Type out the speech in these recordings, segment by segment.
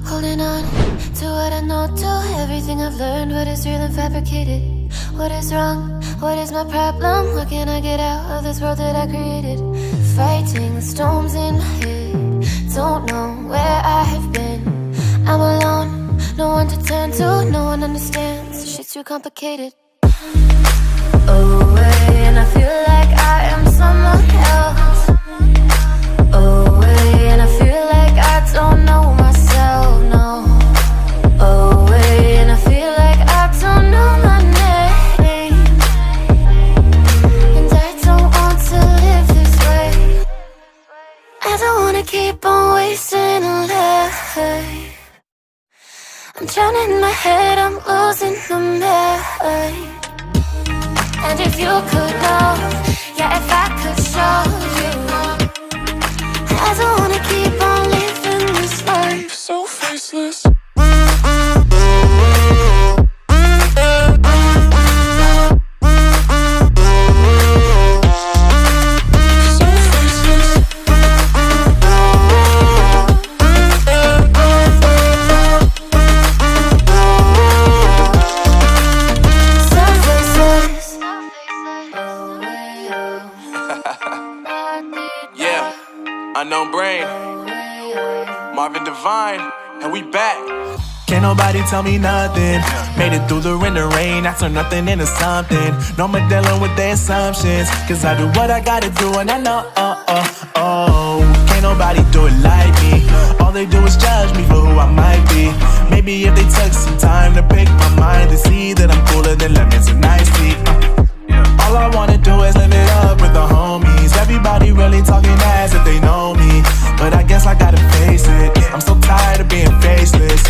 Holding on to what I know, to everything I've learned. What is real and fabricated? What is wrong? What is my problem? How can I get out of this world that I created? Fighting the storms in my head. Don't know where I have been. I'm alone, no one to turn to. No one understands, shit's too complicated. Away, and I feel like I am someone else. Away, and I feel like I don't know myself, no. Away, and I feel like I don't know my name. And I don't want to live this way. I don't wanna keep on wasting a life. I'm drowning in my head, I'm losing the mind. And if you could know, yeah, if I could show you, I don't wanna keep on living this life so faceless. Unknown Brain, Marvin Divine, and we back. Can't nobody tell me nothing. Made it through the rain and rain, I turn nothing into something. No more dealing with their assumptions, cause I do what I gotta do and I know, can't nobody do it like me. All they do is judge me for who I might be. Maybe if they took some time to pick my mind, they see that I'm cooler than lemons and iced tea. All I wanna do is live it up with the homies. Everybody really talking as if they know me, but I guess I gotta face it. I'm so tired of being faceless.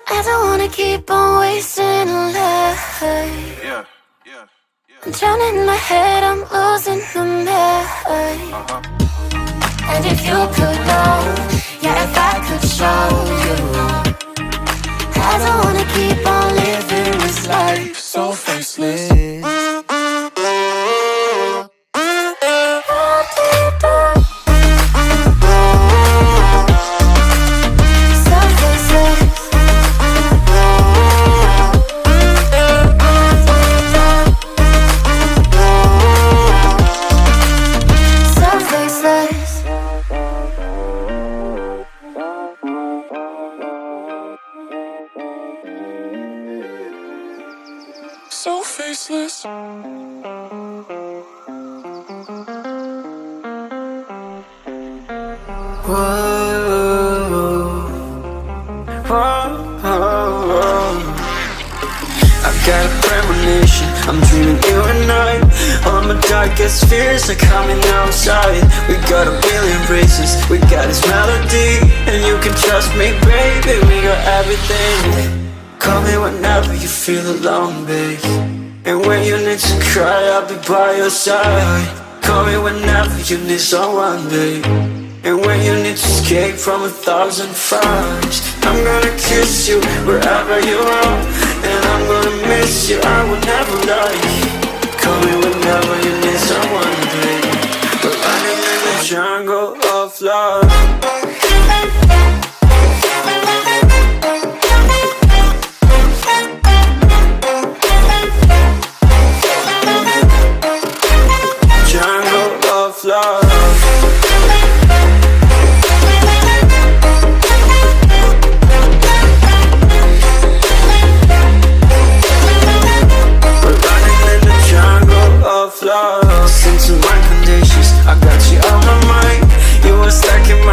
I don't wanna keep on wasting a life. I'm drowning in my head, I'm losing the mind. And if you could know, yeah, if I could show you, I don't wanna keep on living this life so faceless. So faceless. I've got a premonition, I'm dreaming you and I. All my darkest fears are coming outside. We got a billion races, we got this melody, and you can trust me, baby, we got everything. Call me whenever you feel alone, babe. And when you need to cry, I'll be by your side. Call me whenever you need someone, babe. And when you need to escape from 1,000 fires, I'm gonna kiss you wherever you are, and I'm gonna miss you, I will never lie. Call me whenever you need someone, babe. We're running in the jungle of love. Love. We're running in the jungle of love. Listen to my conditions, I got you on my mind. You were stuck in my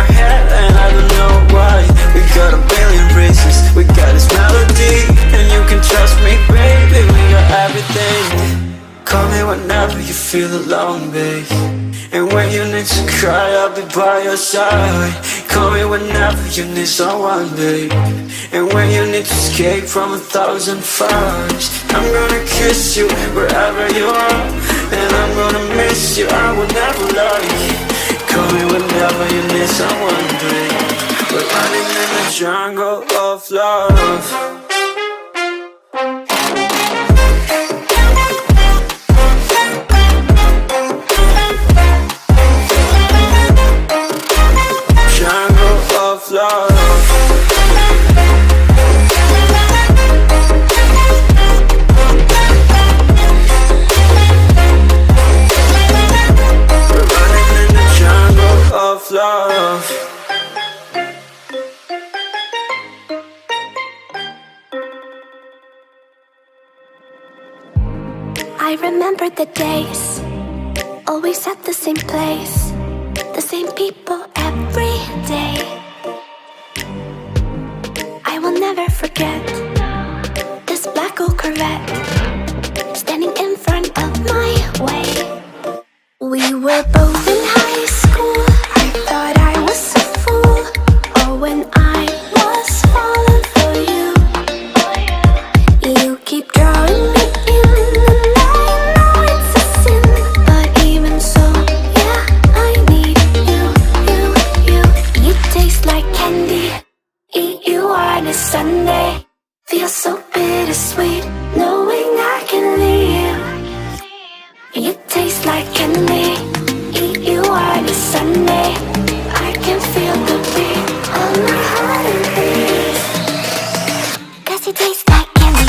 feel alone, babe. And when you need to cry, I'll be by your side. Call me whenever you need someone, babe. And when you need to escape from 1,000 fires, I'm gonna kiss you wherever you are. And I'm gonna miss you, I will never lie. Call me whenever you need someone, babe. We're running in the jungle of love. Love. We're running in the jungle of love. I remember the days, always at the same place, the same people every day. I will never forget this black old Corvette standing in front of my way. We were both in high school. I thought I was a fool. Oh, when I was falling for you. You keep drawing me in, and I know it's a sin, but even so, yeah, I need you. You taste like candy. Eat you on a Sunday. Feels so bittersweet knowing I can leave. You taste like candy. Eat you on a Sunday. I can feel the beat of my heart and beat. 'Cause you taste like candy.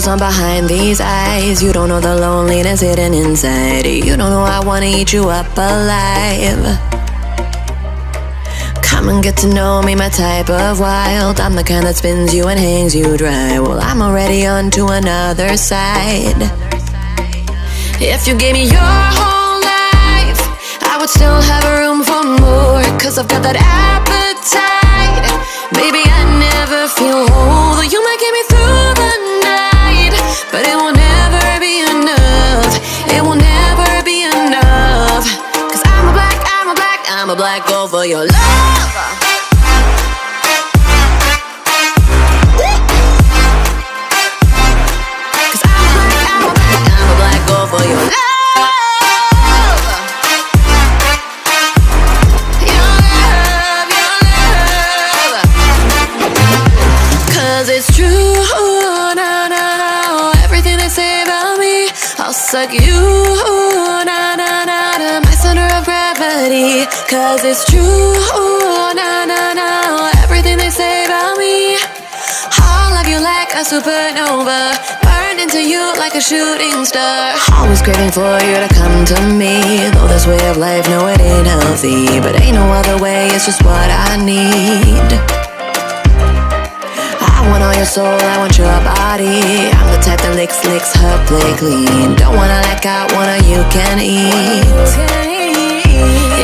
On behind these eyes, you don't know the loneliness hidden inside. You don't know I wanna eat you up alive. Come and get to know me, my type of wild. I'm the kind that spins you and hangs you dry. Well, I'm already on to another side. If you gave me your whole life, I would still have room for more. 'Cause I've got that appetite. Baby, I never feel whole. You might get me through the night, but it will never be enough. It will never be enough. 'Cause I'm a black girl for your love. 'Cause I'm a black girl for your love. It's true, no, everything they say about me, I'll suck you, no, my center of gravity. 'Cause it's true, no, everything they say about me, I'll love you like a supernova, burned into into you like a shooting star. Always craving for you to come to me. Though this way of life, no, it ain't healthy, but ain't no other way, it's just what I need. I want all your soul, I want your body. I'm the type that licks her play clean. Don't wanna let go, wanna you can eat.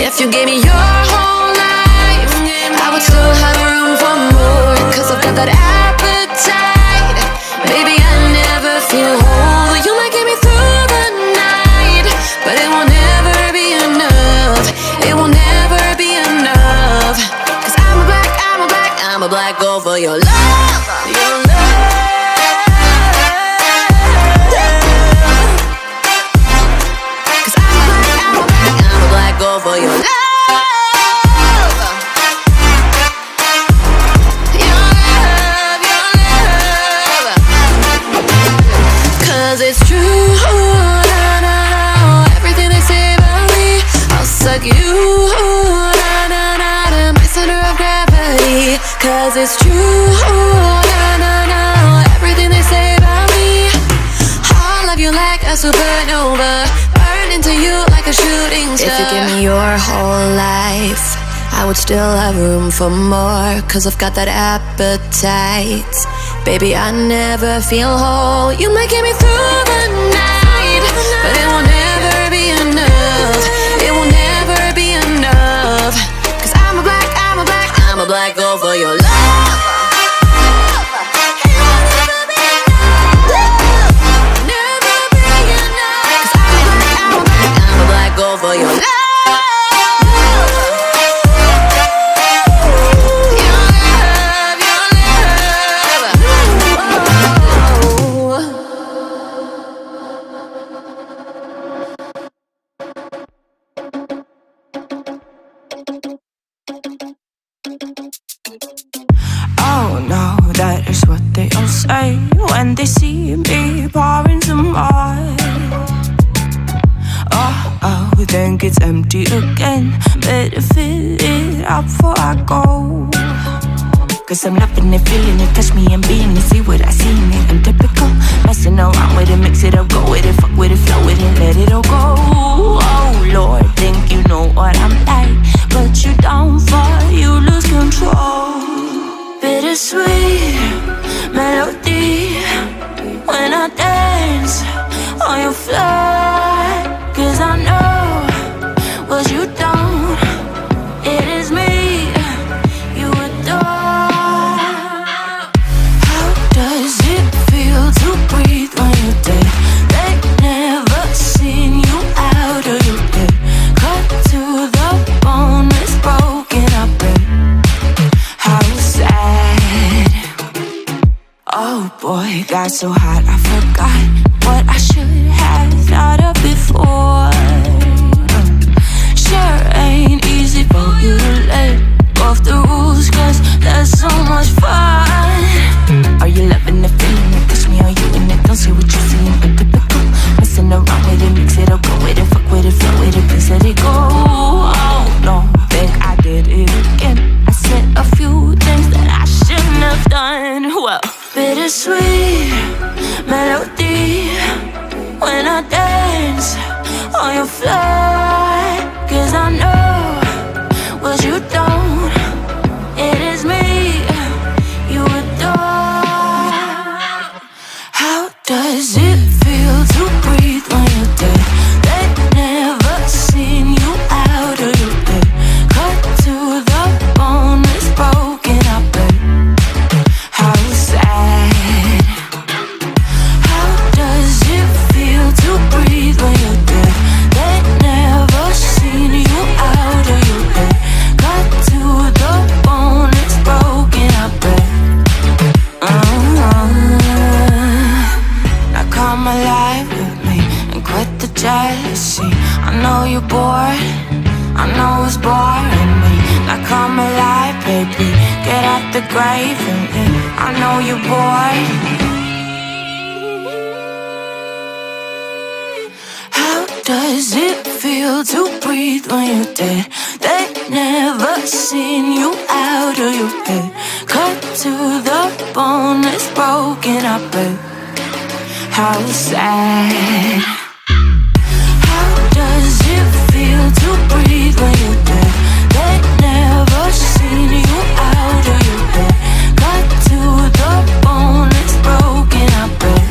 If you gave me your whole life, I would still have room for more. Cause I've got that appetite. Baby, I never feel whole. You might get me through the night, but it will never be enough. It will never be enough. Cause I'm a black girl for your love. Your love. Cause I'm a black girl for your love. It's true, na, na, na. Everything they say about me, I'll suck you, na, na, na, to my center of gravity. Cause it's true, na, na, na. Everything they say about me, I'll love you like a supernova, burn into you like a shooting star. If you give me your whole life, I would still have room for more. Cause I've got that appetite. Baby, I never feel whole. You might get me through the night, but it will never be enough. It will never be enough. Cause I'm a black girl for your love. Never be enough. Cause I'm a black girl for your love. That is what they all say when they see me pouring some more. Oh, then gets empty again. Better fill it up before I go. Cause I'm loving it, feeling it, touch me and being it. See what I see in it, I'm typical. Messing around with it, mix it up, go with it, fuck with it, flow with it, let it all go. Oh Lord, think you know what I'm like, but you don't fall, you lose control. Bittersweet melody when I dance on your floor. Cause I know what you don't, it is me you adore. How does it feel to breathe when you're dead? They never seen you out of your bed. Cut to the bone, it's broken up, babe. How sad. Oh boy, got so hot I forgot what I should have thought of before. Sure ain't easy for you to let go of the rules, cause there's so much fun. Are you loving the feeling it? Touch me, are you in it? Don't see what you see in typical. Messing around with it, mix it up, go with it, fuck with it, flow with it, please let it go. Oh no, think I did it again. I said a few things that I shouldn't have done. Well, bittersweet melody when I dance on your floor. Cause I know what you don't, it is me you adore. How does it feel to breathe when you're dead? They never seen you out of your bed. Cut to the bone, it's broken up, babe. How sad. How does it feel to breathe when you're dead? They never seen you out of your bed. Cut to the bone, it's broken up, babe. Now come alive with me and quit the jealousy. I know you're bored, I know it's boring me. Now come alive, baby, get out the grave with me. I know you're bored. How does it feel to breathe when you're dead? They never seen you out of your bed. Cut to the bone, it's broken up, babe. how sad. How does it feel to breathe when you're dead? They never seen you out of your bed. Cut to the bone, it's broken, I bet.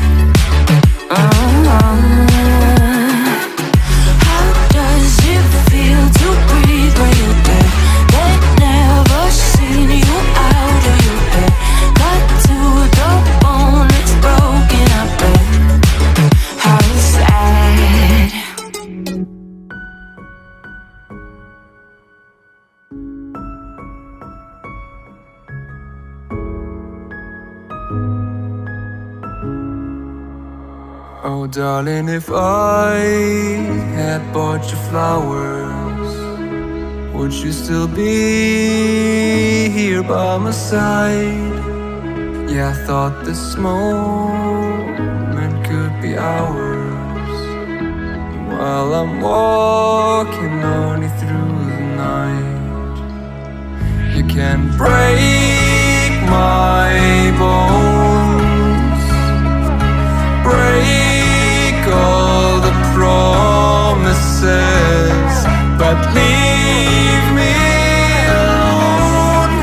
How does it feel to breathe when you're dead? They never seen you out of your bed. Cut to the bone, it's broken, I bet. How sad. Oh darling, if I had bought you flowers, would you still be here by my side? Yeah, I thought this moment could be ours, while I'm walking only through the night. You can break my bones, break all the promises, but leave me alone.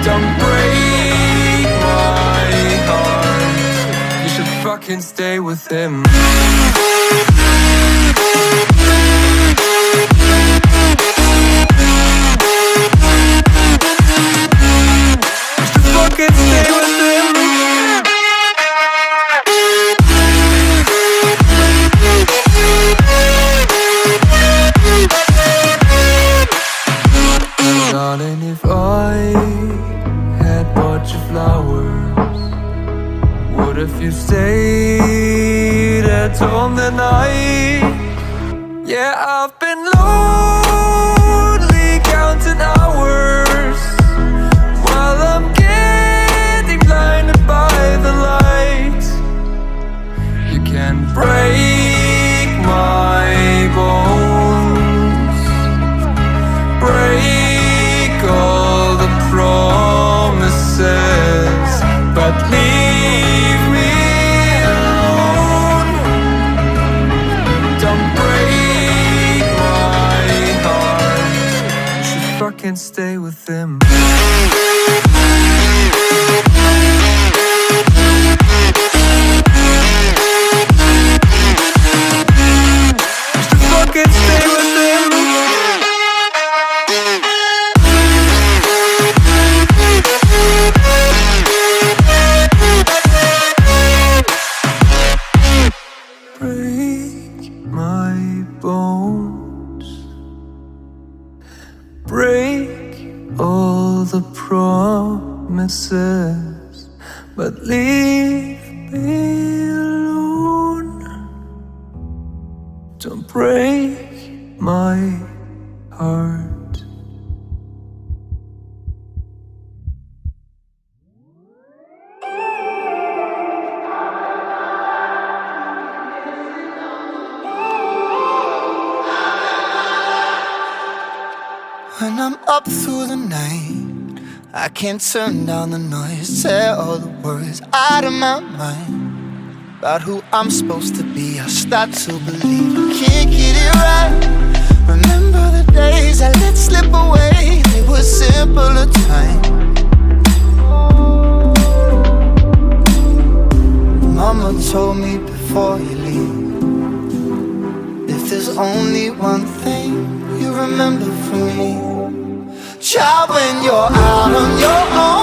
Don't break my heart. You should fucking stay with him. You should fucking stay with him. Darling, if I had bought you flowers, what if you stayed at home the night? Yeah, I've been lonely counting hours while I'm getting blinded by the light. You can break my bones, break all the promises, but leave me alone. Don't break my heart. You should fucking stay with him. You should fucking stay with him. Break my bones, break all the promises, but leave me alone. Don't break my heart. When I'm up through the night, I can't turn down the noise, tear all the worries out of my mind about who I'm supposed to be. I start to believe I can't get it right. Remember the days I let slip away, they were simpler times. Mama told me before you leave, if there's only one thing you remember from me, child, when you're out on your own,